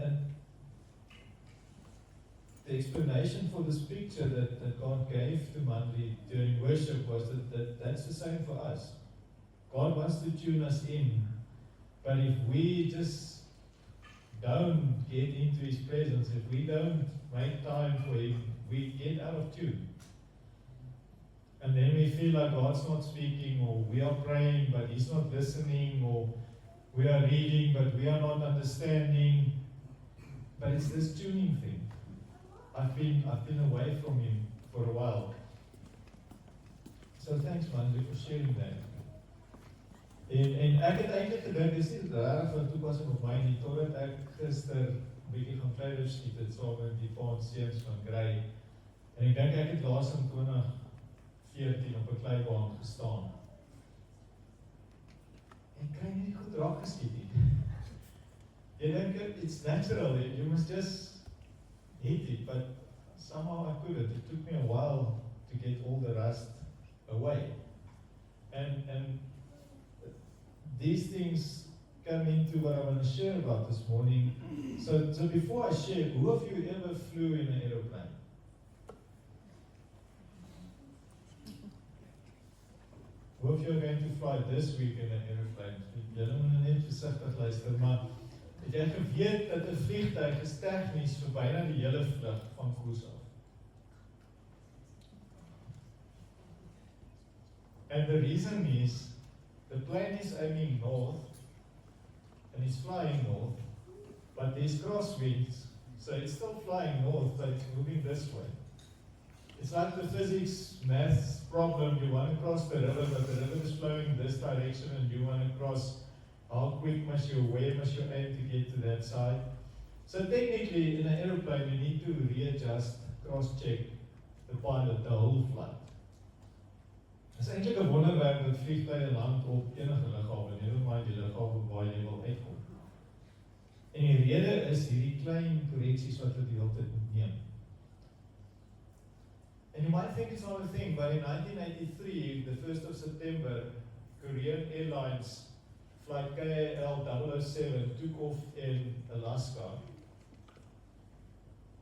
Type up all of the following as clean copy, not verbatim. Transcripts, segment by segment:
And the explanation for this picture that God gave to Mandri during worship was that's the same for us. God wants to tune us in, but if we just don't get into His presence, if we don't make time for Him, we get out of tune. And then we feel like God's not speaking, or we are praying but He's not listening, or we are reading but we are not understanding. But it's this tuning thing. I've been away from Him for a while. So thanks Mandri for sharing that. En ek het eintlik gedink, dis nie regtig van toepassing op my nie, totdat ek gister 'n bietjie gaan vryhou skiet het saam met die pa en seuns van Grey. En ek dink ek het laas in 2014 op 'n kleibaan gestaan. En kry nie goed raak geskiet nie. Jy dink it's natural, you must just hit it, but somehow I couldn't. It took me a while to get all the rust away. And these things come into what I want to share about this morning. So before I share, who of you ever flew in an aeroplane? Who of you are going to fly this week in an aeroplane? Julle moet net versigtig luister, maar het jy geweet dat 'n vliegtuig is tegnies vir byna die hele vlug van Koes af? And the reason is, the plane is aiming north, and it's flying north, but there's crosswinds, so it's still flying north, but it's moving this way. It's like the physics, maths problem. You want to cross the river, but the river is flowing this direction, and you want to cross. How quick must you, where must you aim to get to that side? So technically, in an aeroplane, you need to readjust, cross-check the pilot, the whole flight. Dit is eintlik 'n wonderwerk dat vliegtuie land op enige lughawe, nevermind die lughawe waar jy wil uitkom. En die rede is hierdie klein korreksies wat hulle die hele tyd moet neem. And you might think it's not a thing, but in 1983, the 1st of September, Korean Airlines flight KAL 007 took off in Alaska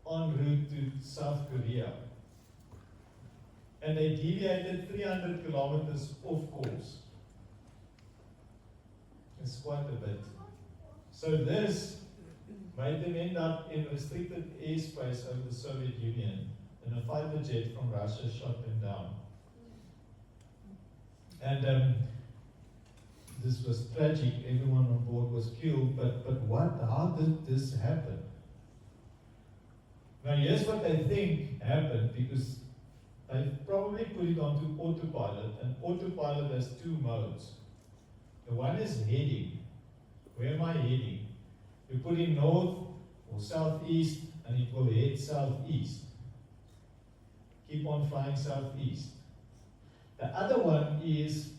en route to South Korea. And they deviated 300 kilometers off course. It's quite a bit. So this made them end up in restricted airspace over the Soviet Union, and a fighter jet from Russia shot them down. And this was tragic. Everyone on board was killed. But how did this happen? Now here's what I think happened, because they probably put it onto autopilot, and autopilot has two modes. The one is heading. Where am I heading? You put in north or southeast, and it will head southeast. Keep on flying southeast. The other one is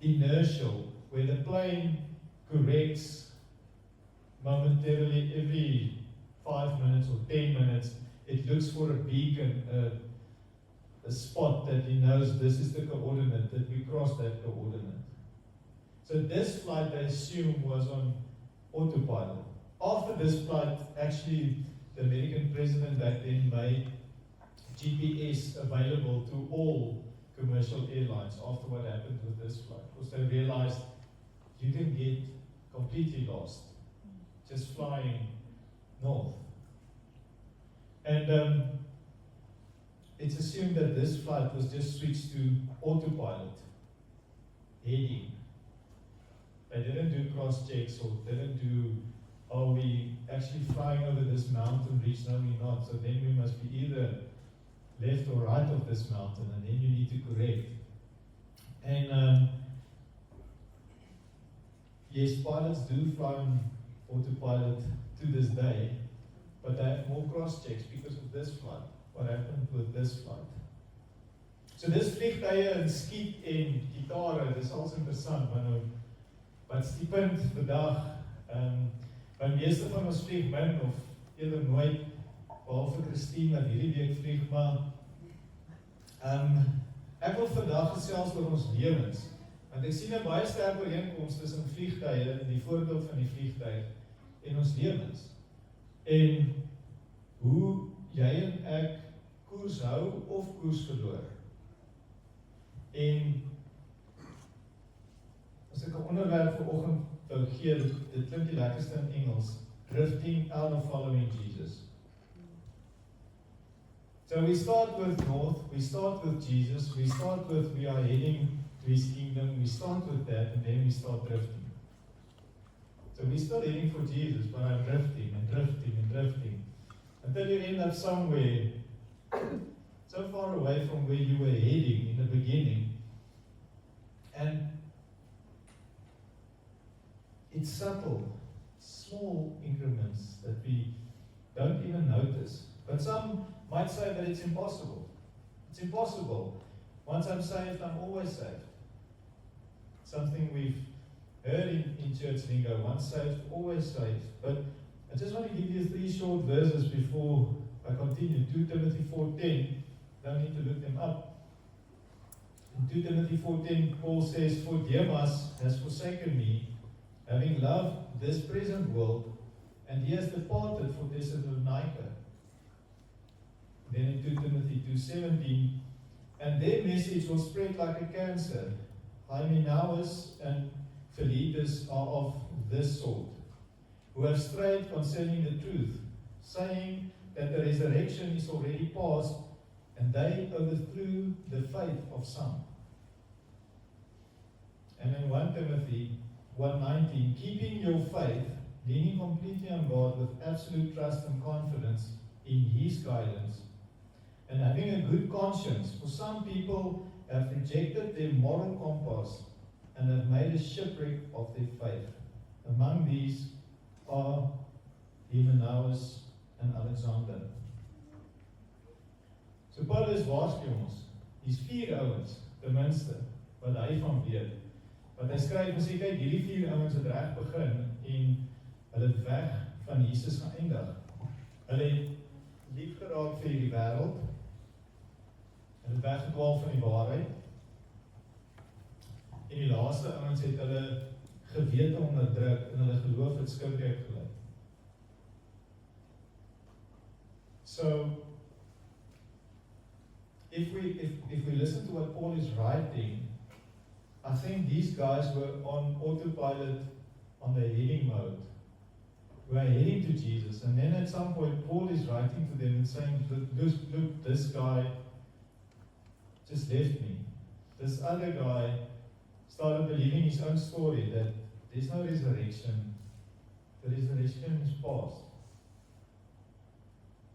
inertial, where the plane corrects momentarily every 5 minutes or 10 minutes. It looks for a beacon, a spot that he knows this is the coordinate, that we crossed that coordinate. So this flight, I assume, was on autopilot. After this flight, actually, the American president back then made GPS available to all commercial airlines after what happened with this flight, because they realized you can get completely lost just flying north. And it's assumed that this flight was just switched to autopilot, heading. They didn't do cross checks, or didn't do, are we actually flying over this mountain ridge? No, we're not. So then we must be either left or right of this mountain, and then you need to correct. And yes, pilots do fly on autopilot to this day, but they have more cross checks because of this flight. What happened with this flight? So dis vliegtuie en skiet en gitare, dis alles interessant, maar nou, wat is die punt vandag? By meeste van ons vlieg min of eerder nooit, behalve Christine wat hierdie week vlieg, maar ek wil vandag gesels oor ons lewens, want ek sien 'n baie sterk ooreenkoms tussen vliegtuie, die voorbeeld van die vliegtuig, en ons lewens. En hoe jy en ek koers hou of koers verloor. En as ek 'n onderwerp vir oggend wou gee, dit klink die lekkerste in Engels, drifting out of following Jesus. So we start with north, we start with Jesus, we start with we are heading to His kingdom, we start with that, and then we start drifting. So we start heading for Jesus, but I'm drifting and drifting and drifting, until you end up somewhere so far away from where you were heading in the beginning. And it's subtle, small increments that we don't even notice. But some might say that it's impossible. It's impossible. Once I'm saved, I'm always saved. Something we've heard in church lingo, once saved, always saved. But I just want to give you 3 short verses before I continue. 2 Timothy 4:10, don't need to look them up. In 2 Timothy 4:10, Paul says, "For Demas has forsaken me, having loved this present world, and he has departed for Thessalonica." Then in 2 Timothy 2:17, "And their message will spread like a cancer. Hymenaeus and Philetus are of this sort, who have strayed concerning the truth, saying that the resurrection is already past, and they overthrew the faith of some." And in 1 Timothy 1:19, "Keeping your faith, leaning completely on God with absolute trust and confidence in His guidance, and having a good conscience, for some people have rejected their moral compass and have made a shipwreck of their faith. Among these are Hymenaeus and Alexander." So Paulus waarsku ons, hier's 4 ouens, ten minste, wat hy van weet. Wat hy skryf, en sê, kyk, hierdie 4 ouens het reg begin, en hulle het weg van Jesus geëindig. Hulle het lief geraak vir die wêreld, hulle het weggedwaal van die waarheid, en die laaste ouens het hulle gewete onderdruk, en hulle geloof het skipbreuk gelei. So, if we listen to what Paul is writing, I think these guys were on autopilot on the heading mode. We are heading to Jesus, and then at some point Paul is writing to them and saying, look, this guy just left me. This other guy started believing his own story that there's no resurrection. The resurrection is past.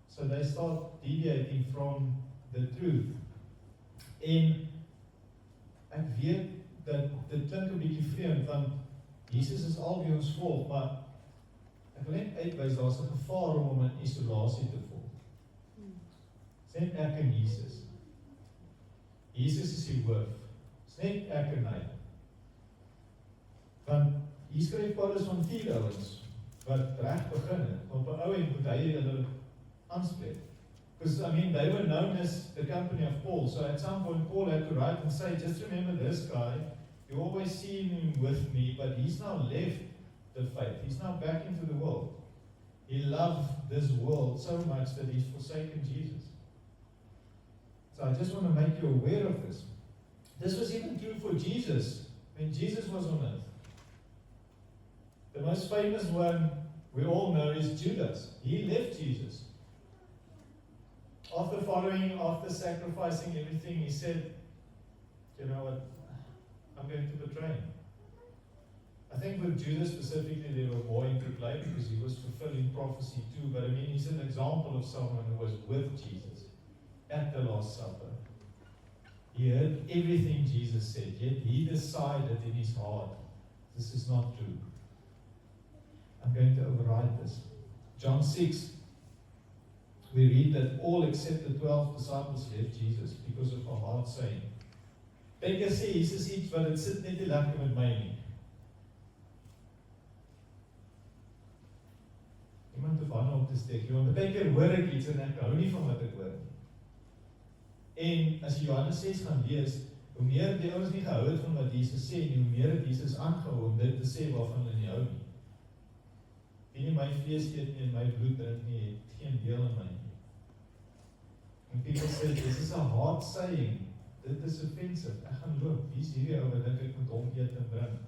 So they start deviating from the truth. En ek weet dat dit klink 'n bietjie vreemd, want Jesus is al wie ons volg, maar ek wil net uitwys, daar's 'n gevaar om in isolasie te volg. Dis net ek en Jesus. Jesus is die hoof. Dis net ek en hy. Want hier skryf Paulus van 4 ouens wat reg begin het. Op 'n ou end moet hy hulle aanspreek. Because, I mean, they were known as the company of Paul. So at some point, Paul had to write and say, just remember this guy. You always see him with me, but he's now left the faith. He's now back into the world. He loved this world so much that he's forsaken Jesus. So I just want to make you aware of this. This was even true for Jesus when Jesus was on earth. The most famous one we all know is Judas. He left Jesus. After sacrificing everything, he said, you know what, I'm going to betray him. I think with Judas specifically, there were more into play because he was fulfilling prophecy too, but I mean, he's an example of someone who was with Jesus at the Last Supper. He heard everything Jesus said, yet he decided in his heart, this is not true. I'm going to override this. John 6, we read that all except the 12 disciples left Jesus because of a hard saying. Baie sê, Jesus iets wat dit sit net nie lekker met my nie. Iemand hoef hande op te steek, want baie keer hoor ek iets en ek hou nie van wat ek hoor nie. En as jy Johannes 6 gaan lees, hoe meer die ouens nie gehou het van wat Jesus sê nie, hoe meer het Jesus aangehou om dit te sê waarvan hulle nie hou nie. wie nie my vlees eet nie en my bloed drink nie, het geen deel in my nie. And people say, this is a hard saying, dit is offensive, ek gaan loop, wie is hierdie ou wat dink ek moet hom eet en drink?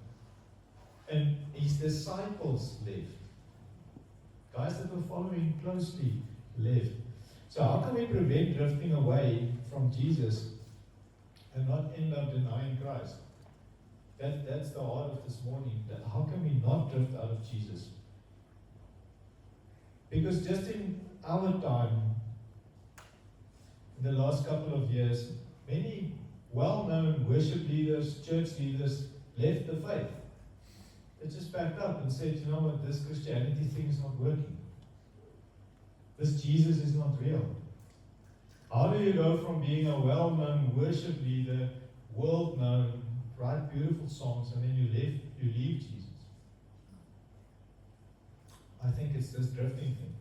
And his disciples left. Guys that were following closely left. So how can we prevent drifting away from Jesus and not end up denying Christ? That's the heart of this morning. That how can we not drift out of Jesus? Because just in our time, in the last couple of years, many well-known worship leaders, church leaders left the faith. They just backed up and said, you know what, this Christianity thing is not working. This Jesus is not real. How do you go from being a well-known worship leader, world-known, write beautiful songs, and then you leave Jesus? I think it's this drifting thing.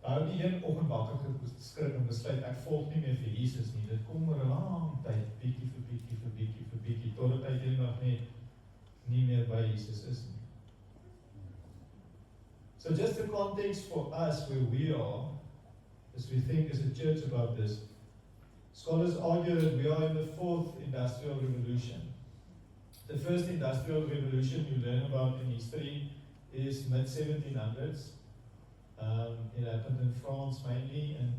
Hou die een oggend wakker geskrik en besluit, ek volg nie meer vir Jesus nie. Dit kom oor 'n lang tyd, bietjie, totdat hy eendag nie meer by Jesus is nie. So just the context for us where we are, as we think as a church about this, scholars argue that we are in the fourth industrial revolution. The first industrial revolution you learn about in history is mid-1700s. It happened in France mainly, and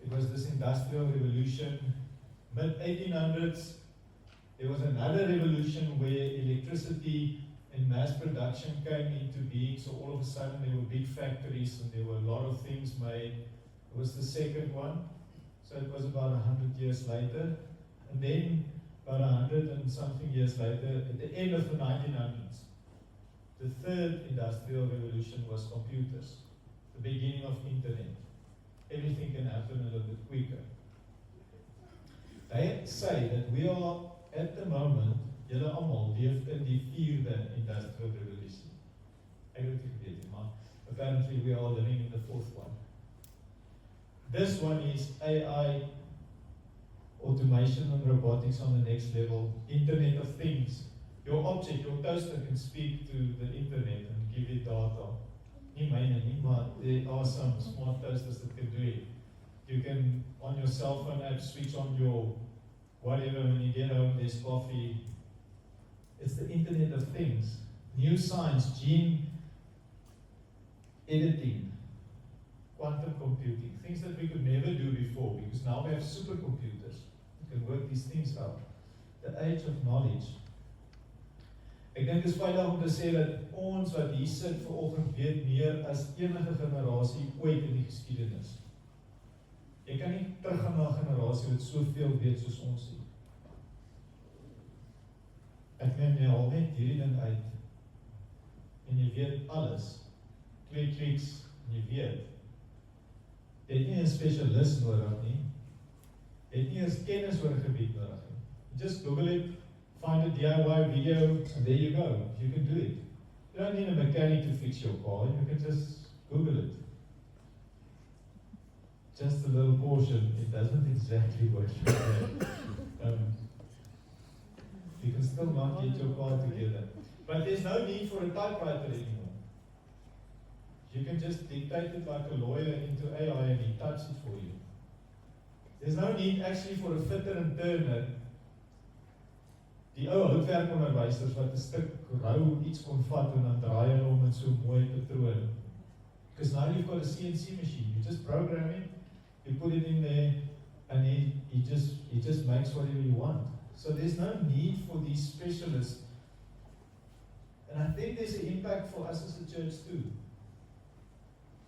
it was this industrial revolution. Mid-1800s, there was another revolution where electricity and mass production came into being, so all of a sudden there were big factories and there were a lot of things made. It was the second one, so it was about 100 years later. And then, about 100 and something years later, at the end of the 1900s, the third industrial revolution was computers, the beginning of internet. Everything can happen a little bit quicker. They say that we are, at the moment, julle almal leef in die vierde industrial revolution. Ek weet nie geweet nie, maar apparently we are living in the fourth one. This one is AI, automation and robotics on the next level, Internet of Things. Your object, your toaster can speak to the internet and give it data. Nie myne nie, maar there are some smart toasters that can do it. You can, on your cell phone app, switch on your whatever, when you get home, there's coffee. It's the Internet of Things. New science, gene editing, quantum computing, things that we could never do before, because now we have supercomputers that can work these things out. The age of knowledge. Ek dink dit is veilig om te sê dat ons wat hier sit vanoggend weet meer as enige generasie ooit in die geskiedenis. Jy kan nie teruggaan na 'n generasie wat soveel weet soos ons nie. Ek neem jy al net hierdie ding uit en jy weet alles. 2 kliks en jy weet. Jy het nie 'n spesialis nodig nie. Jy het nie eens kennis oor 'n gebied nodig nie. You just Google it, find a DIY video, and there you go. You can do it. You don't need a mechanic to fix your car. You can just Google it. Just a little portion. It doesn't exactly work. You can still not get your car together. But there's no need for a typewriter anymore. You can just dictate it like a lawyer into AI and he types it for you. There's no need actually for a fitter and turner. Die ou houtwerkonderwysers wat 'n stuk rou iets kon vat en dan draai hulle hom in so 'n mooi patroon. Because now you've got a CNC machine. You just program it, you put it in there, and he just makes whatever you want. So there's no need for these specialists. And I think there's an impact for us as a church too.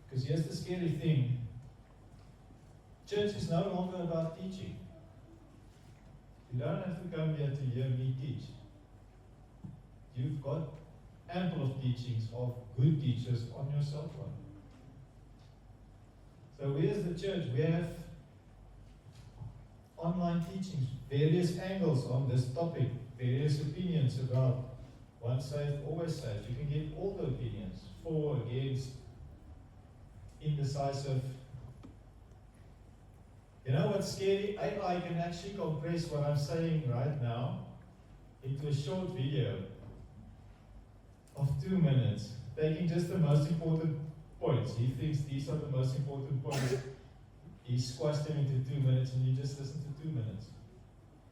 Because here's the scary thing. Church is no longer about teaching. You don't have to come here to hear me teach. You've got ample of teachings of good teachers on your cell phone. So we as the church, we have online teachings, various angles on this topic, various opinions about once saved, always saved. You can get all the opinions, for, against, indecisive. You know what's scary? AI can actually compress what I'm saying right now into a short video of 2 minutes. taking just the most important points. He thinks these are the most important points. He squashed them into 2 minutes and you just listen to 2 minutes.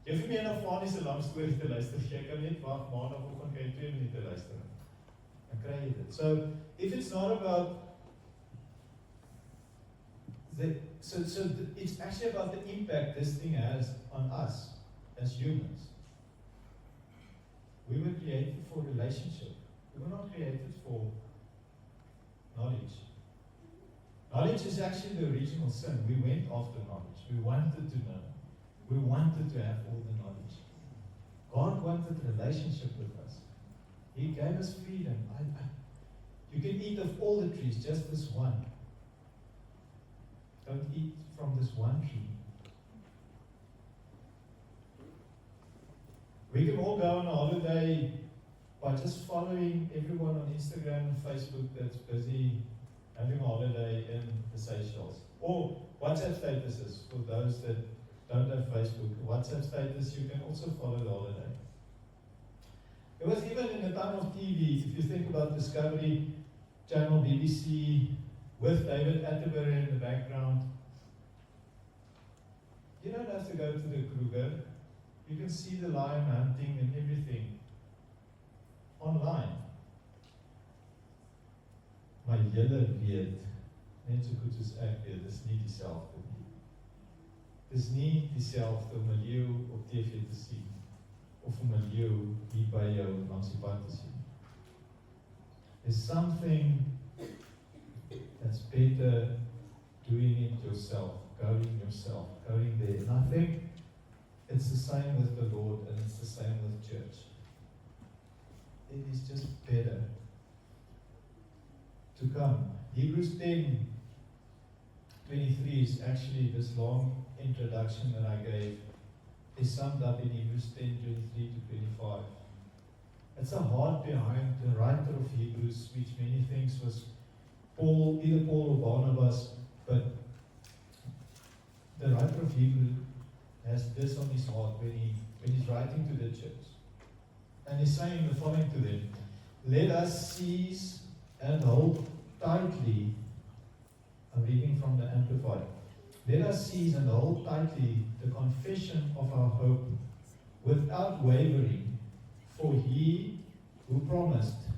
Jy hoef nie meer na Fanie se lang storie te luister. Jy kan net wag maandagooggend kan jy 2 minute luister. Dan kry jy dit. So if it's not about it's actually about the impact this thing has on us as humans. We were created for relationship. We were not created for knowledge. Knowledge is actually the original sin. We went after knowledge. We wanted to know. We wanted to have all the knowledge. God wanted a relationship with us. He gave us freedom. You can eat of all the trees, just this one. Don't eat from this one tree. We can all go on a holiday by just following everyone on Instagram and Facebook that's busy having a holiday in the Seychelles. Or WhatsApp statuses for those that don't have Facebook. WhatsApp status, you can also follow the holiday. It was even in the time of TV, if you think about Discovery Channel, BBC, with David Attenborough in the background. You don't have to go to the Kruger. You can see the lion hunting and everything online. Maar julle weet, net so goed soos ek weet, dis nie dieselfde nie. Dis nie dieselfde om 'n leeu op TV te sien, of om 'n leeu hier by jou langs die pad te sien. There's something that's better doing it yourself, going there. And I think it's the same with the Lord and it's the same with church. It is just better to come. Hebrews 10:23 is actually this long introduction that I gave is summed up in Hebrews 10:23 to 25. It's the heart behind the writer of Hebrews, which many things was Paul, either Paul or Barnabas, but the writer of Hebrews has this on his heart when he's writing to the church. And he's saying the following to them: let us seize and hold tightly. I'm reading from the Amplified. Let us seize and hold tightly the confession of our hope without wavering, for he who promised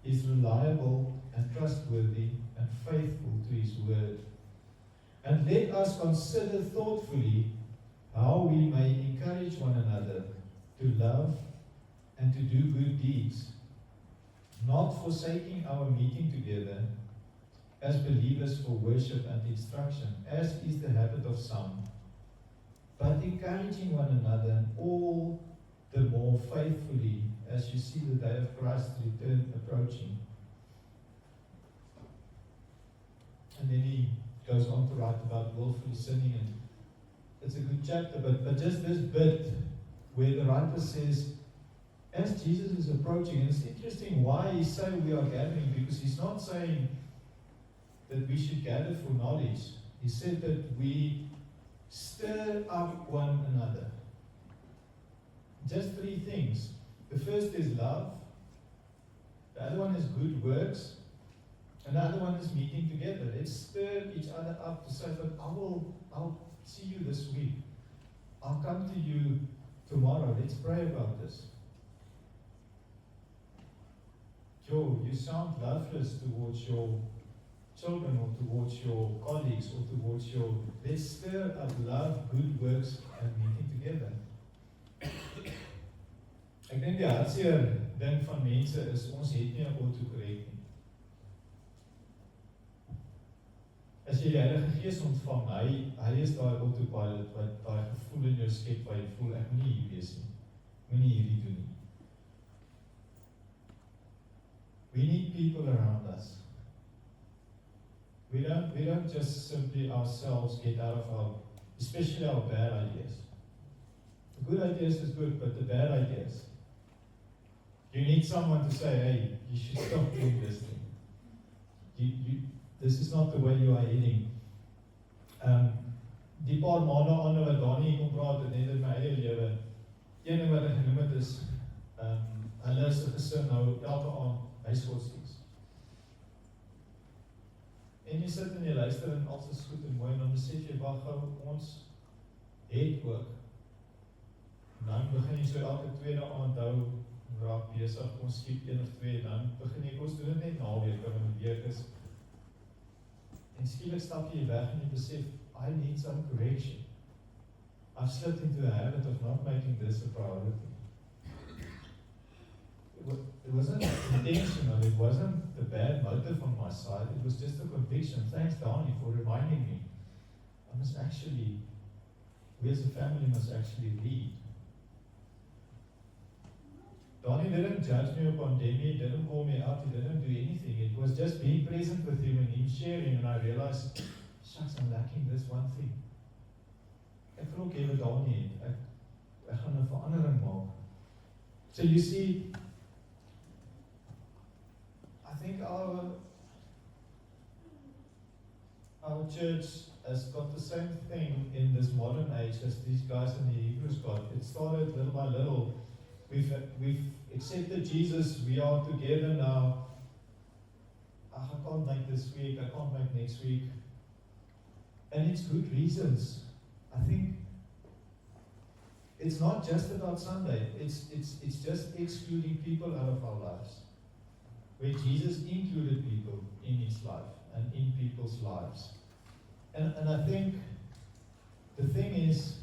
is reliable and trustworthy and faithful to his word. And let us consider thoughtfully how we may encourage one another to love and to do good deeds, not forsaking our meeting together as believers for worship and instruction, as is the habit of some, but encouraging one another, and all the more faithfully as you see the day of Christ's return approaching. And then he goes on to write about willfully sinning, and it's a good chapter, but just this bit where the writer says, as Jesus is approaching, and it's interesting why he says we are gathering, because he's not saying that we should gather for knowledge. He said that we stir up one another. Just three things. The first is love. The other one is good works. And the other one is meeting together. Let's stir each other up to say, but I'll see you this week. I'll come to you tomorrow. Let's pray about this. Joe, you sound loveless towards your children or towards your colleagues or towards your... Let's stir up love, good works and meeting together. Ek dink die hartseer ding van mense is ons het nie 'n autocorrect nie. As jy die Heilige Gees ontvang, hy is daai autopilot wat daai gevoel in jou skep waar jy voel ek moet nie hier wees nie. Moenie hierdie doen nie. We need people around us. We don't just simply ourselves get out of our, especially our bad ideas. The good ideas is good, but the bad ideas. You need someone to say, hey, you should stop doing this thing. This is not the way you are heading. Die paar maande aan wat Dani kom praat het net in my eie lewe. Een ding wat ek genoem het is, hulle is 'n gesin nou elke aand huisgodsdiens. En jy sit en jy luister en alles is goed en mooi, en dan besef jy, wag gou, ons het ook. En dan begin jy so elke tweede aand hou, raak besig, ons skiep 1 of 2, en dan begin jy, ons doen dit net naweek, wanneer het week is. En skielik stap jy weg en jy besef, I need some correction. I've slipped into a habit of not making this a priority. It wasn't intentional, it wasn't the bad motive on my side, it was just a conviction. Thanks, Donnie, for reminding me. I must actually, we as a family must actually lead. Donnie didn't judge me or condemn me, he didn't call me out, he didn't do anything. It was just being present with him and him sharing, and I realized, shucks, I'm lacking this one thing. Ek wil ook hê wat Donnie het, ek gaan 'n verandering maak. So you see, I think our church has got the same thing in this modern age as these guys in the Hebrews got. It started little by little. We've accepted Jesus, we are together now. I can't make this week, I can't make next week. And it's good reasons. I think it's not just about Sunday, it's just excluding people out of our lives. Where Jesus included people in his life and in people's lives. And I think the thing is,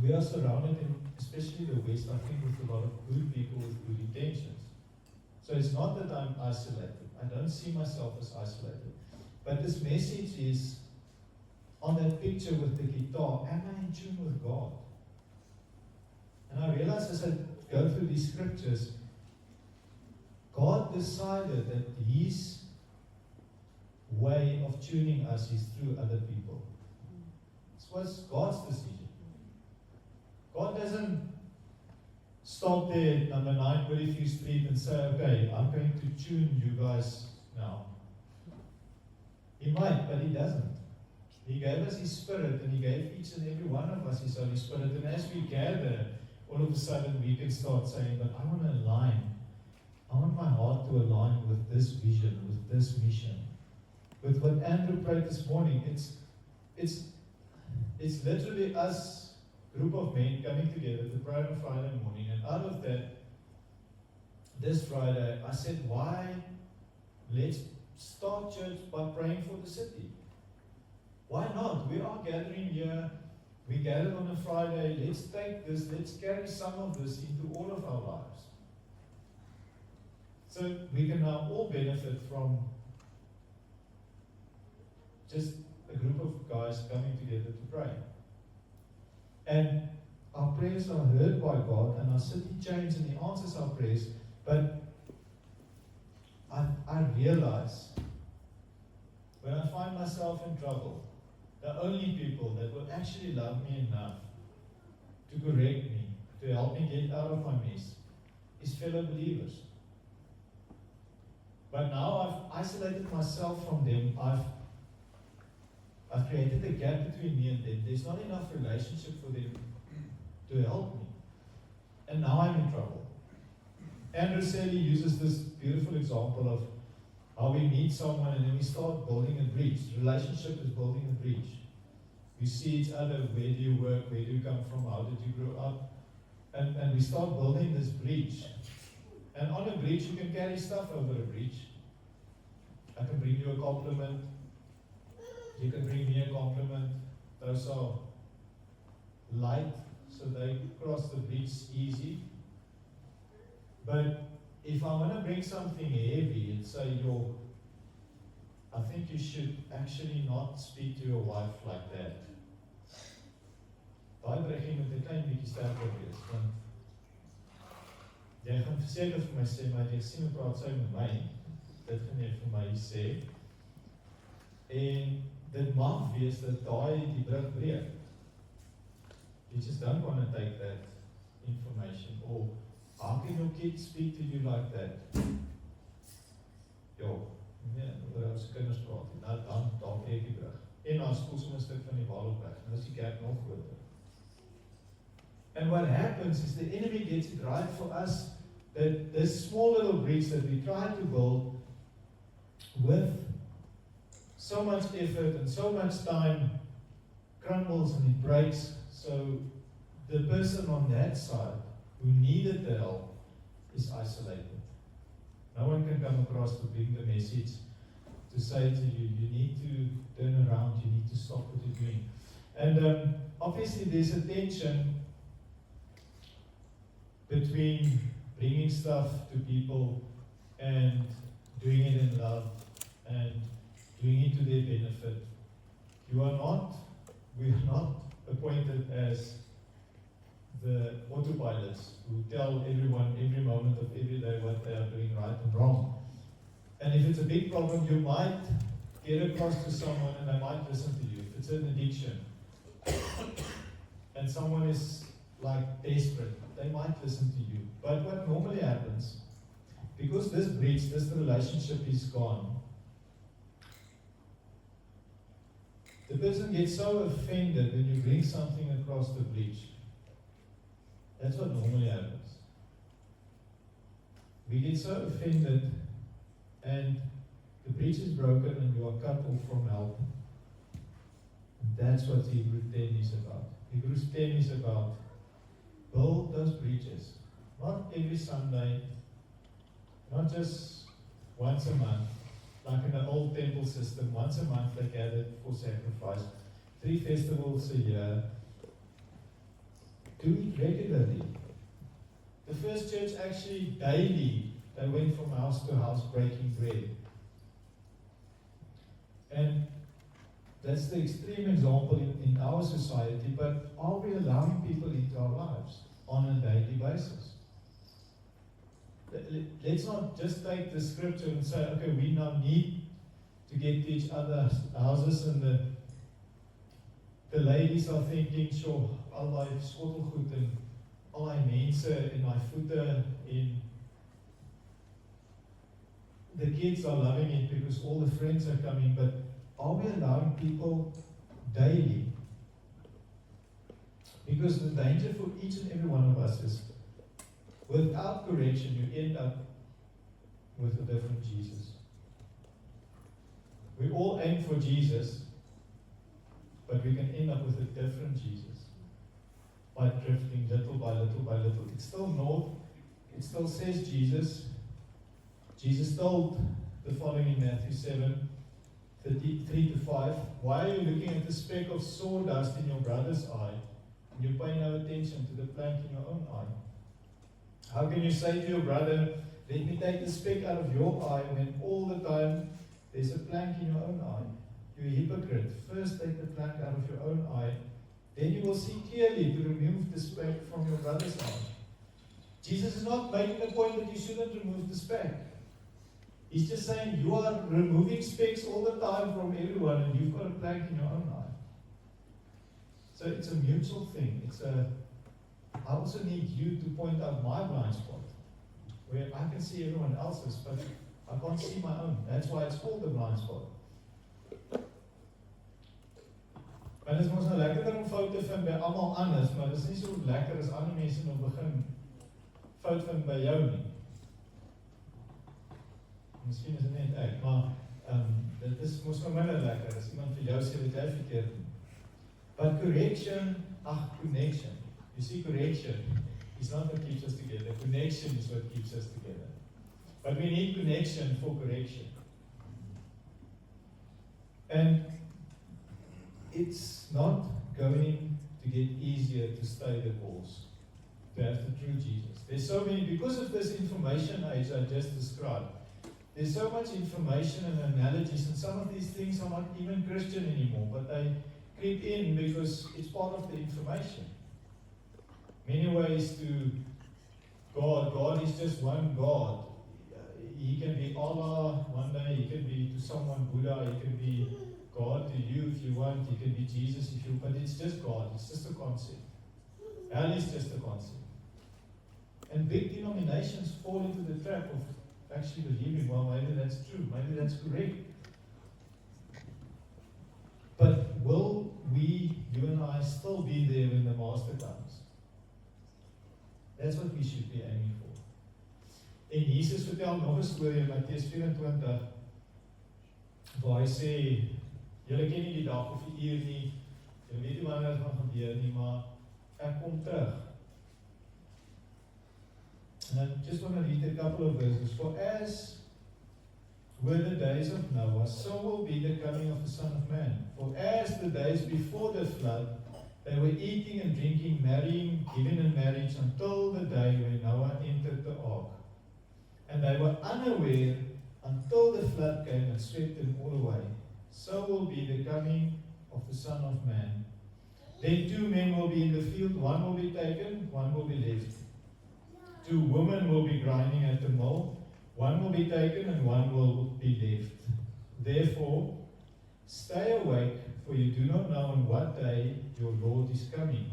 we are surrounded, especially the West, I think, with a lot of good people with good intentions. So it's not that I'm isolated. I don't see myself as isolated. But this message is, on that picture with the guitar, am I in tune with God? And I realize as I go through these scriptures, God decided that his way of tuning us is through other people. This was God's decision. God doesn't stop there at number 9 Bellevue Street and say, okay, I'm going to tune you guys now. He might, but he doesn't. He gave us his Spirit, and he gave each and every one of us his Holy Spirit. And as we gather, all of a sudden we can start saying, but I want to align. I want my heart to align with this vision, with this mission. With what Andrew prayed this morning, it's literally us, group of men coming together to pray on a Friday morning. And out of that, this Friday, I said, why? Let's start church by praying for the city. Why not? We are gathering here. We gathered on a Friday. Let's take this, let's carry some of this into all of our lives. So we can now all benefit from just a group of guys coming together to pray. And our prayers are heard by God, and our city changes, and he answers our prayers. But I realize when I find myself in trouble, the only people that will actually love me enough to correct me, to help me get out of my mess, is fellow believers. But now I've isolated myself from them. I've created a gap between me and them. There's not enough relationship for them to help me. And now I'm in trouble. Andrew Selly uses this beautiful example of how we meet someone and then we start building a bridge. Relationship is building a bridge. We see each other. Where do you work? Where do you come from? How did you grow up? And we start building this bridge. And on a bridge, you can carry stuff over a bridge. I can bring you a compliment. You can bring me a compliment. Those are light, so they cross the bridge easy. But if I want to bring something heavy and say, I think you should actually not speak to your wife like that. Daai bring met 'n klein bietjie sterker wees, want jy gaan verseker vir my sê, maar jy sien hoe praat sy met my. Dit gaan jy vir my sê. En dit mag wees dat die brug breek. You just don't want to take that information. Or how can your kids speak to you like that? Nee, oor ons kinders praat. Nou dan breek die brug. En dan spoel sommer 'n stuk van die wal op weg. Nou is die kerk nog groter. And what happens is the enemy gets it right for us that this small little bridge that we try to build with so much effort and so much time, crumbles and it breaks. So the person on that side who needed the help is isolated. No one can come across to bring the message to say to you, you need to turn around, you need to stop what you're doing. And obviously there's a tension between bringing stuff to people and doing it in love and doing it to their benefit. We are not appointed as the autopilots who tell everyone every moment of every day what they are doing right and wrong. And if it's a big problem, you might get across to someone and they might listen to you. If it's an addiction and someone is like desperate, they might listen to you. But what normally happens, because this breach, this relationship is gone, the person gets so offended when you bring something across the breach. That's what normally happens. We get so offended and the breach is broken and you are cut off from help. And that's what Hebrews 10 is about. Hebrews 10 is about build those breaches. Not every Sunday, not just once a month, like in the old temple system. Once a month they gathered for sacrifice. 3 festivals a year. Do it regularly. The first church actually daily, they went from house to house breaking bread. And that's the extreme example in our society, but are we allowing people into our lives on a daily basis? Let's not just take the scripture and say, okay, we now need to get to each other's houses, and the ladies are thinking, sure, al die skottelgoed en al die mense en my voete en the kids are loving it because all the friends are coming, but are we allowing people daily? Because the danger for each and every one of us is without correction, you end up with a different Jesus. We all aim for Jesus, but we can end up with a different Jesus by drifting little by little by little. It's still north, it still says Jesus. Jesus told the following in Matthew 7:3-5, why are you looking at the speck of sawdust in your brother's eye, and you pay no attention to the plank in your own eye? How can you say to your brother, let me take the speck out of your eye, when all the time there's a plank in your own eye? You hypocrite, first take the plank out of your own eye, then you will see clearly to remove the speck from your brother's eye. Jesus is not making the point that you shouldn't remove the speck. He's just saying you are removing specks all the time from everyone and you've got a plank in your own eye. So it's a mutual thing. I also need you to point out my blind spot, where I can see everyone else's, but I can't see my own. That's why it's called the blind spot. En dit is mos nou lekkerder om fout te vind by almal anders, maar dit is nie so lekker as ander mense nou begin fout vind by jou nie. Miskien is dit net ek, maar dit is mos nou minder lekker as iemand vir jou sê dat jy verkeerd doen. But correction, connection. You see, correction is not what keeps us together. Connection is what keeps us together. But we need connection for correction. And it's not going to get easier to stay the course, to have the true Jesus. There's so many, because of this information age I just described, there's so much information and analogies, and some of these things are not even Christian anymore, but they creep in because it's part of the information. Many ways to God. God is just one God. He can be Allah one day, he can be to someone Buddha, he can be God to you if you want, he can be Jesus if you want, but it's just God, it's just a concept. Hell is just a concept. And big denominations fall into the trap of actually believing, well, maybe that's true, maybe that's correct. But will we, you and I, still be there when the Master comes? That's what we should be aiming for. En Jesus vertel nog 'n storie in Matteus 24, waar hy sê, julle ken nie die dag of die uur nie, julle weet nie wanneer dit gaan gebeur nie, maar ek kom terug. And I just want to read a couple of verses. For as were the days of Noah, so will be the coming of the Son of Man. For as the days before the flood, they were eating and drinking, marrying, giving in marriage, until the day when Noah entered the ark. And they were unaware until the flood came and swept them all away. So will be the coming of the Son of Man. Then 2 men will be in the field, one will be taken, one will be left. 2 women will be grinding at the mill, one will be taken and one will be left. Therefore, stay awake, for you do not know on what day your Lord is coming.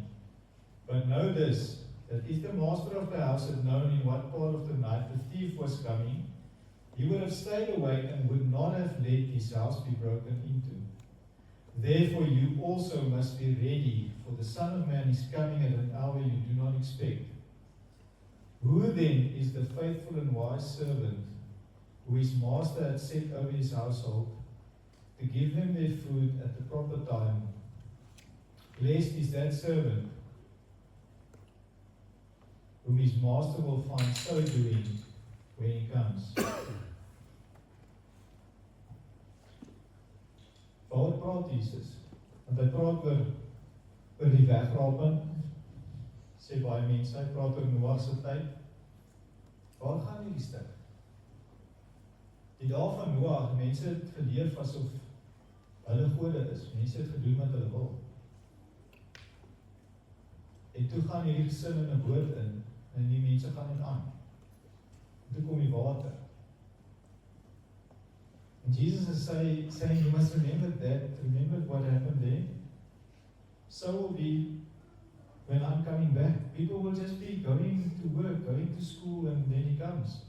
But know this, that if the master of the house had known in what part of the night the thief was coming, he would have stayed awake and would not have let his house be broken into. Therefore you also must be ready, for the Son of Man is coming at an hour you do not expect. Who then is the faithful and wise servant, who his master had set over his household, to give them their food at the proper time? Blessed is that servant, whom his master will find so doing when he comes. Waaroor praat Jesus? Want hy praat oor die wegraping, sê baie mense, hy praat oor Noag se tyd. Waar gaan hierdie stuk? Die dae van Noag, mense het geleef asof hulle gode is, mense het gedoen wat hulle wil. En toe gaan hierdie gesin in 'n boot in, en die mense gaan in aan. En toe kom die water. And Jesus is saying, you must remember that, remember what happened there. So will be when I'm coming back. People will just be going to work, going to school, and then he comes.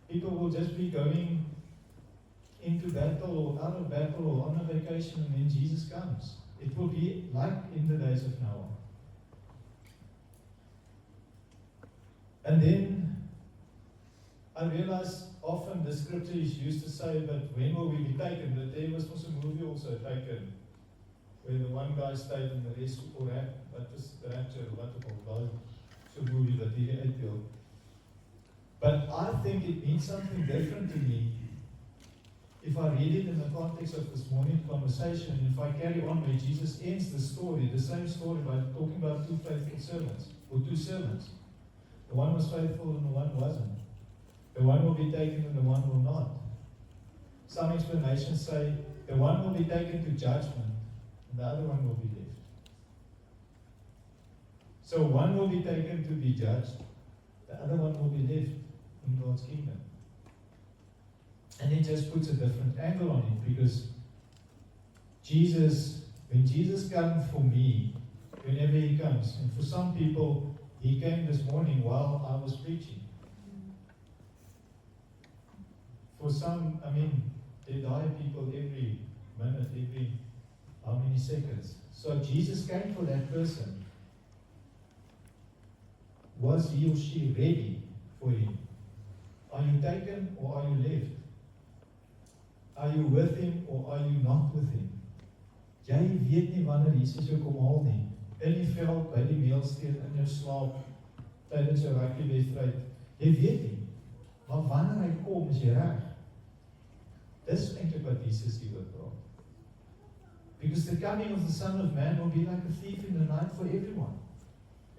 People will just be going into battle or out of battle or on a vacation, and then Jesus comes. It will be like in the days of Noah. And then I realize often the scripture is used to say, but when will we be taken? But there was a movie also taken, where the one guy stayed and the rest, or what was the rapture, what it called, so movie that he uitbeeld. But I think it means something different to me if I read it in the context of this morning conversation, and if I carry on where Jesus ends the story, the same story, by talking about 2 faithful servants, or 2 servants. The one was faithful and the one wasn't. The one will be taken and the one will not. Some explanations say the one will be taken to judgment and the other one will be left. So one will be taken to be judged, the other one will be left in God's kingdom. And it just puts a different angle on it, because when Jesus comes for me, whenever he comes, and for some people, he came this morning while I was preaching. For some, there die people every minute, every how many seconds. So Jesus came for that person. Was he or she ready for him? Are you taken or are you left? Are you with him or are you not with him? Jy weet nie wanneer Jesus jou kom haal nie. In die veld, by die meelsteen, in jou slaap, tydens jou rugby-wedstryd. Jy weet nie. Maar wanneer hy kom, is jy reg. Dis eintlik wat Jesus hier oor praat. Because the coming of the Son of Man will be like a thief in the night for everyone.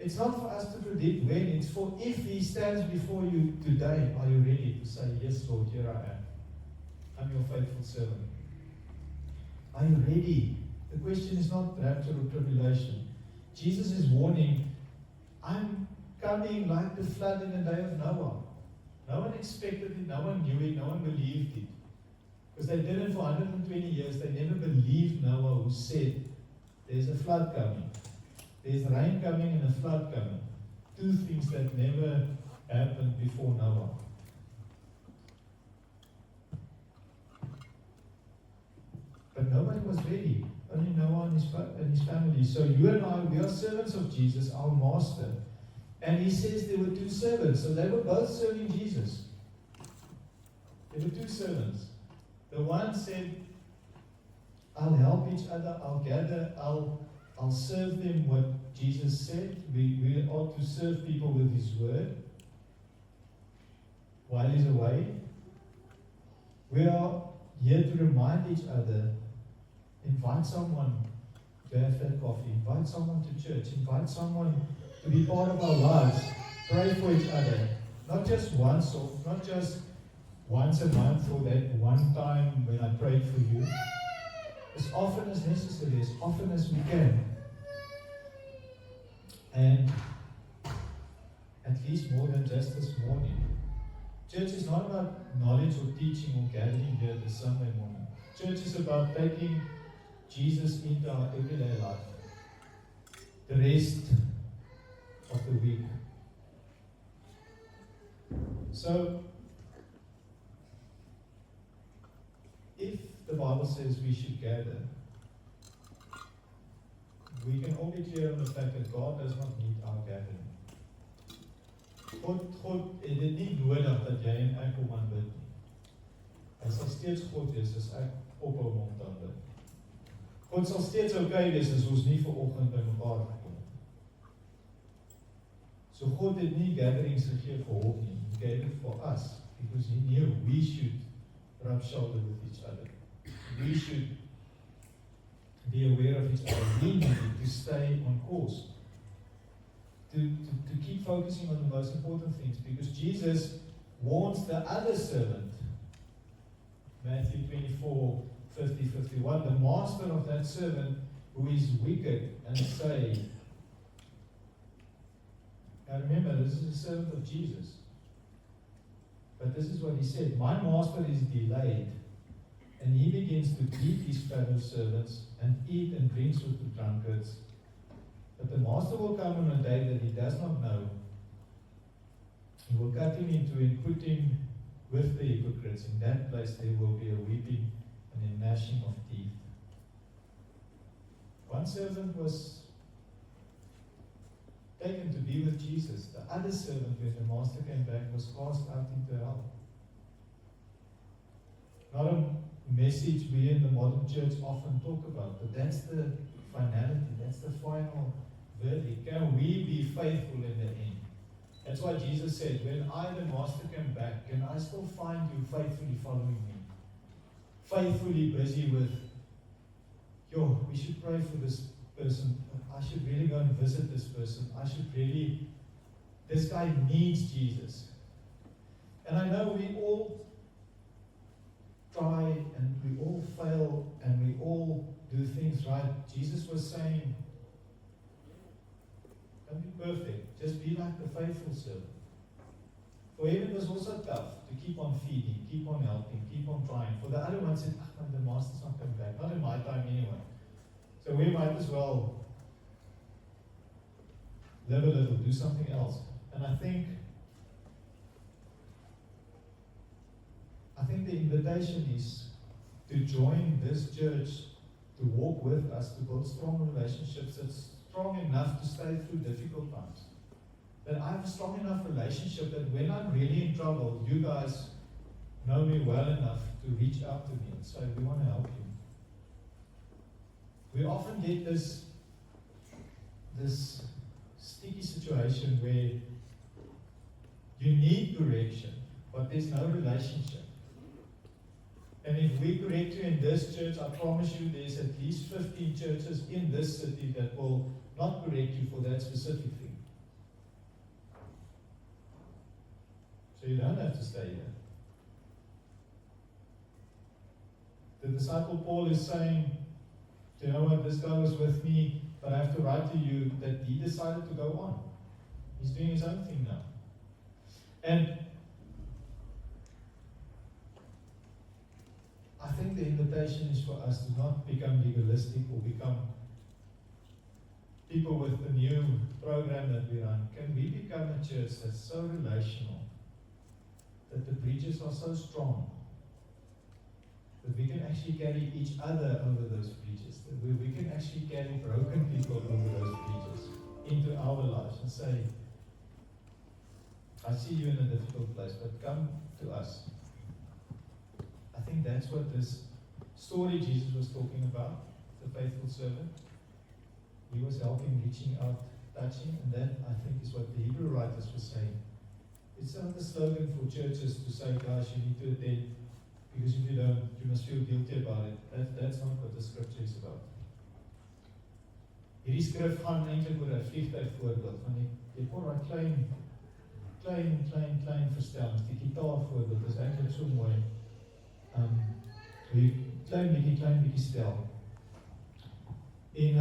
It's not for us to predict when, it's for if he stands before you today, are you ready to say, yes Lord, here I am. I'm your faithful servant. Are you ready? The question is not rapture or tribulation. Jesus is warning, I'm coming like the flood in the day of Noah. No one expected it, no one knew it, no one believed it. Because they did it for 120 years, they never believed Noah, who said, there's a flood coming. There's rain coming and a flood coming. 2 things that never happened before Noah. But nobody was ready. Only Noah and his family. So you and I, we are servants of Jesus, our master. And he says there were 2 servants. So they were both serving Jesus. There were 2 servants. The one said, I'll help each other, I'll gather, I'll serve them what Jesus said. We ought to serve people with His word while He's away. We are here to remind each other, invite someone to have that coffee, invite someone to church, invite someone to be part of our lives, pray for each other, not just once or not just once a month or that one time when I prayed for you. As often as necessary, as often as we can. And at least more than just this morning. Church is not about knowledge or teaching or gathering here this Sunday morning. Church is about taking Jesus into our everyday life. The rest of the week. So, if the Bible says we should gather, we can all be clear on the fact that God does not need our gathering. God het dit nie nodig dat jy en ek hom aanbid nie. Hy sal steeds God wees as ek ophou om hom te aanbid. God sal steeds okay wees as ons nie vanoggend by mekaar gekom het. So God het nie gatherings gegee vir hom nie. He gave it for us because He knew we should rub shoulder with each other. We should be aware of each other. We need to stay on course. To keep focusing on the most important things, because Jesus warns the other servant, Matthew 24, 50, 51, the master of that servant who is wicked and saved. Now remember, this is a servant of Jesus. But this is what He said, my master is delayed, and he begins to beat his fellow servants and eat and drinks with the drunkards. But the master will come on a day that he does not know. He will cut him in two and put him with the hypocrites. In that place there will be a weeping and a gnashing of teeth. One servant was taken to be with Jesus. The other servant, when the master came back, was cast out into hell. Not a message we in the modern church often talk about, but that's the finality, that's the final verdict. Can we be faithful in the end? That's why Jesus said, when I, the master, come back, can I still find you faithfully following me? Faithfully busy with, we should pray for this person. I should really go and visit this person. This guy needs Jesus. And I know we all try and we all fail and we all do things right. Jesus was saying, don't be perfect, just be like the faithful servant. For him it was also tough to keep on feeding, keep on helping, keep on trying. For the other one said, the master's not coming back, not in my time anyway. So we might as well live a little, do something else. And I think the invitation is to join this church, to walk with us, to build strong relationships that's strong enough to stay through difficult times. That I have a strong enough relationship that when I'm really in trouble, you guys know me well enough to reach out to me and say, we want to help you. We often get this sticky situation where you need correction, but there's no relationship. And if we correct you in this church, I promise you there's at least 15 churches in this city that will not correct you for that specific thing. So you don't have to stay here. The disciple Paul is saying, you know what, this guy was with me, but I have to write to you that he decided to go on. He's doing his own thing now. And I think the invitation is for us to not become legalistic or become people with the new program that we run. Can we become a church that's so relational, that the bridges are so strong, that we can actually carry each other over those bridges, that we can actually carry broken people over those bridges into our lives and say, I see you in a difficult place, but come to us. I think that's what this story Jesus was talking about, the faithful servant. He was helping, reaching out, touching, and that, I think, is what the Hebrew writers were saying. It's not a slogan for churches to say, guys, you need to attend, because if you don't, you must feel guilty about it. That's not what the scripture is about. Hierdie skrif gaan eintlik oor 'n vliegtuigvoorbeeld van jy kon daai klein verstellings, die gitaarvoorbeeld is eintlik so mooi. Jy klein bietjie stel. En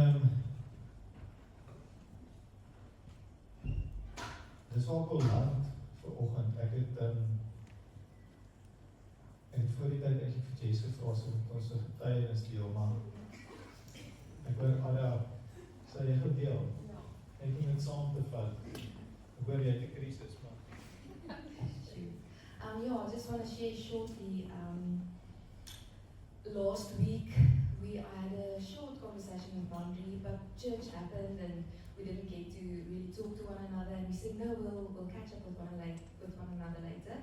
dis ook al land vanoggend. Ek het voor die tyd eintlik vir Jess gevra om ons getuienis deel, maar ek hoor Ada sê jy gedeel. Net om dit saam te vat. Ek hoor jy het 'n krisis, maar I just want to share shortly. Last week I had a short conversation with Bondry, but church happened and we didn't get to really talk to one another. And we said, no, we'll catch up with one another later.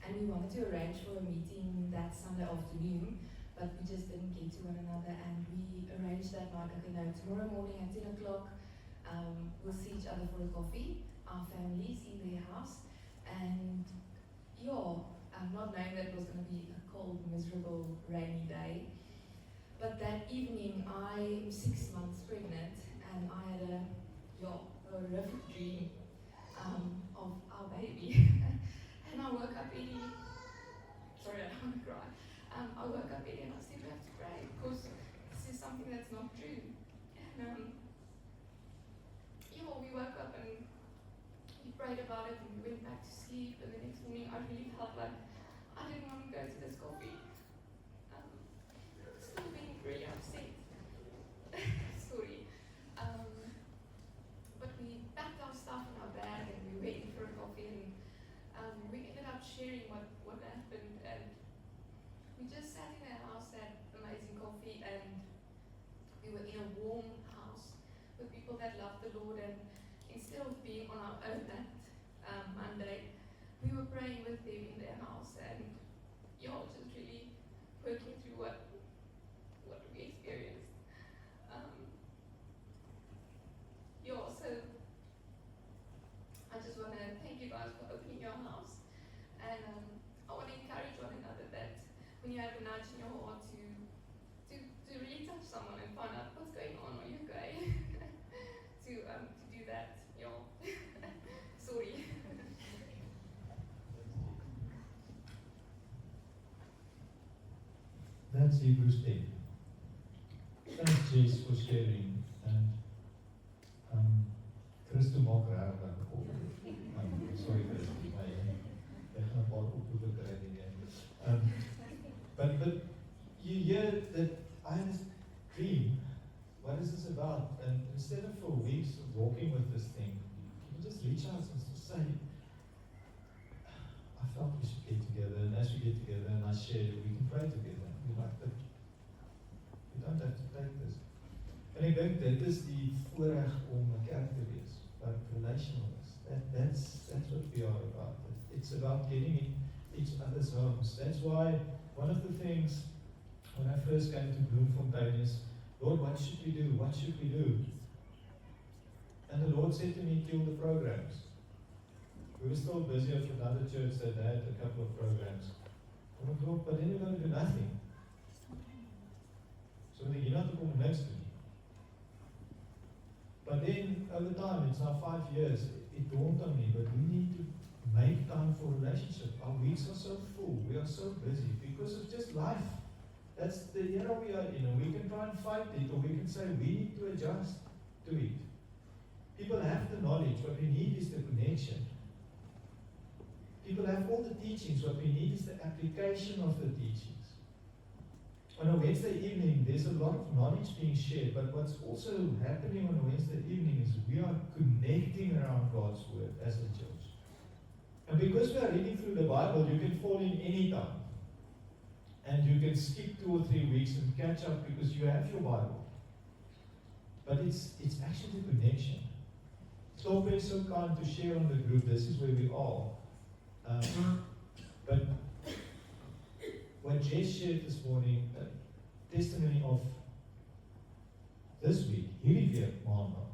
And we wanted to arrange for a meeting that Sunday afternoon, but we just didn't get to one another. And we arranged that like, okay, no, tomorrow morning at 10 o'clock, we'll see each other for a coffee, our families in their house. And not knowing that it was going to be a cold, miserable, rainy day. But that evening, I'm 6 months pregnant, and I had a horrific dream of our baby. And I woke up early. Sorry, I don't want to cry. I woke up early and I said, we have to pray, because this is something that's not true. And we woke up and we prayed about it and we went back to sleep. And the next morning, I really felt like I didn't want to go to this coffee. Still being really upset. Sorry. But we packed our stuff in our bag and we went for a coffee, and we ended up sharing what happened, and we just sat in our house, had amazing coffee, and we were in a warm house with people that loved the Lord. And instead of being on our own that Monday, we were praying with them in their house, and just really working through what we experienced. So I just want to thank you guys for opening your house, and I want to encourage one another that when you have a nudge in your heart to really touch someone and find out what's going on, are you okay? to do that, sorry. That's Hebrews 10. Thanks, Jess, for sharing. And Christo maak regtig op. Sorry, Christo, ek gaan 'n paar oproepe kry nie. But you hear that I had this dream. What is this about? And instead of for weeks walking with this thing, you just reach out and say, I felt we should get together, and as we get together and I share, we can pray together. We're like, but we don't have to take this. En ek dink dit is die voorreg om 'n kerk te wees, wat relational is. That's what we are about. It's about getting in each other's homes. That's why one of the things when I first came to Bloemfontein is, Lord, what should we do? What should we do? And the Lord said to me, kill the programs. We were still busy with another church that had a couple of programs. I went, Lord, but then we're going to do nothing. So you're not to come next to me. But then, over time, it's now 5 years, it dawned on me, but we need to make time for relationship. Our weeks are so full, we are so busy, because of just life. That's the era we are in, and we can try and fight it, or we can say we need to adjust to it. People have the knowledge, what we need is the connection. People have all the teachings, what we need is the application of the teachings. On a Wednesday evening, there's a lot of knowledge being shared, but what's also happening on a Wednesday evening is we are connecting around God's Word as a church. And because we are reading through the Bible, you can fall in any time. And you can skip 2 or 3 weeks and catch up because you have your Bible. But it's actually the connection. So very so kind to share on the group, this is where we are. But what Jess shared this morning, testimony of this week, hierdie week maandag.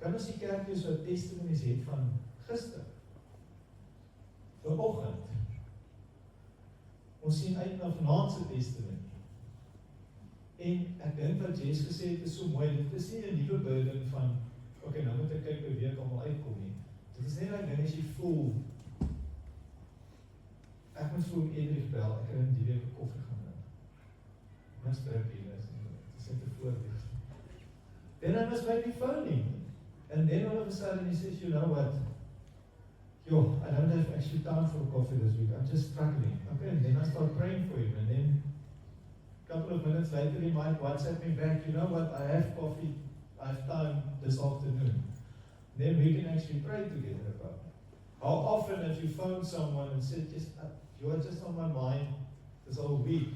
Kan ons die kerk wees wat testimonies het van gister, vanoggend. Ons sien uit na vanaand se testimony. En ek dink wat Jess gesê het is so mooi, dit is nie 'n nuwe burden van, okay, nou moet ek kyk by wie ek almal uitkom nie. Dit is net daai ding as jy voel, ek moet voel Edrich bel, ek kan die week 'n koffie gaan drink. My strip hier is, dit is net 'n voorbeeld. Then I was by the phone, and then all of a sudden he says, you know what, I don't have actually time for a coffee this week, I'm just struggling. Okay, and then I start praying for him, and then a couple of minutes later he might WhatsApp me back, you know what, I have coffee, I have time this afternoon. Then we can actually pray together about it. How often have you phoned someone and said, you are just on my mind this whole week,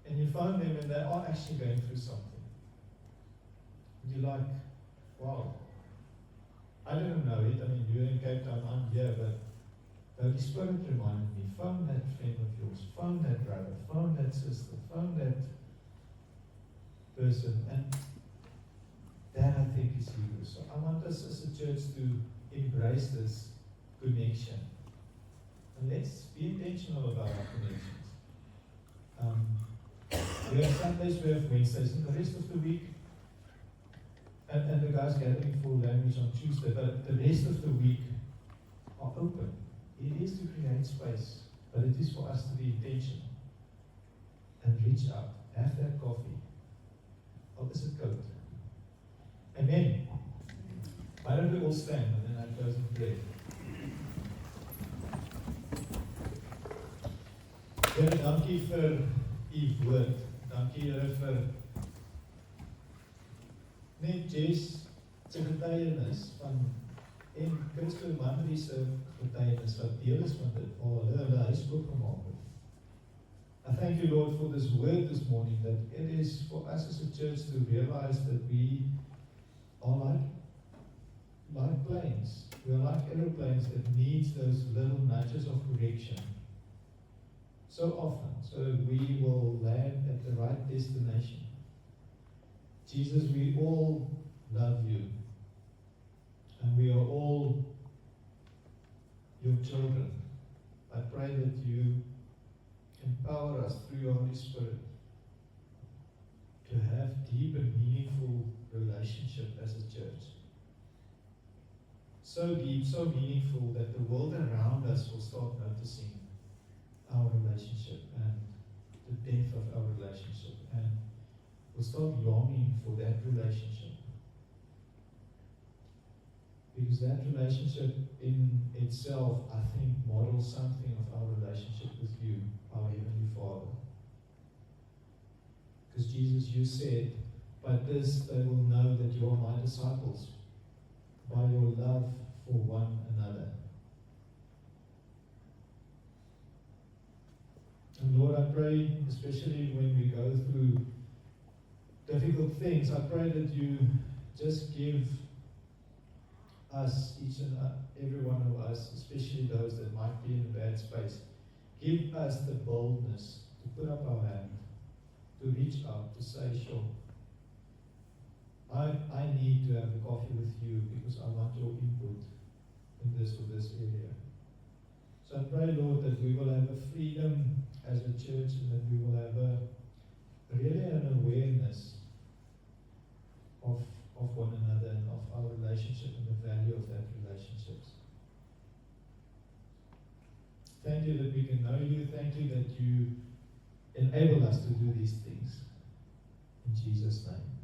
and you phone them and they are actually going through something. And you're like, wow, I didn't know it. I mean, you're in Cape Town, I'm here, but the Holy Spirit reminded me, phone that friend of yours, phone that brother, phone that sister, phone that person, and that I think is huge. So I want us as a church to embrace this connection. And let's be intentional about our connections. We have Sundays, we have Wednesdays, and the rest of the week, and the guys gathering for language on Tuesday, but the rest of the week are open. It is to create space, but it is for us to be intentional and reach out, have that coffee, opposite coat. Amen. Why don't we all stand and then I close in prayer. Here, dankie vir u woord. Dankie Here vir net Jess se getuienis van en Christo Manrie se getuienis wat deel is van dit, waar hulle huis oopgemaak het. I thank you, Lord, for this word this morning, that it is for us as a church to realize that we are like planes. We are like aeroplanes that needs those little nudges of correction so often, so that we will land at the right destination. Jesus, we all love you, and we are all your children. I pray that you empower us through your Holy Spirit to have deep and meaningful relationship as a church. So deep, so meaningful that the world around us will start noticing our relationship and the depth of our relationship, and will start longing for that relationship. Because that relationship in itself, I think, models something of our relationship with you, our Heavenly Father. Because Jesus, you said, by this they will know that you are my disciples, by your love for one another. And Lord, I pray, especially when we go through difficult things, I pray that you just give us, each and every one of us, especially those that might be in a bad space, give us the boldness to put up our hand, to reach out, to say, sure, I need to have a coffee with you because I want your input in this or this area. So I pray, Lord, that we will have a freedom as a church, and that we will have really an awareness of one another and of our relationship and the value of that relationships. Thank you that we can know you. Thank you that you enable us to do these things. In Jesus' name.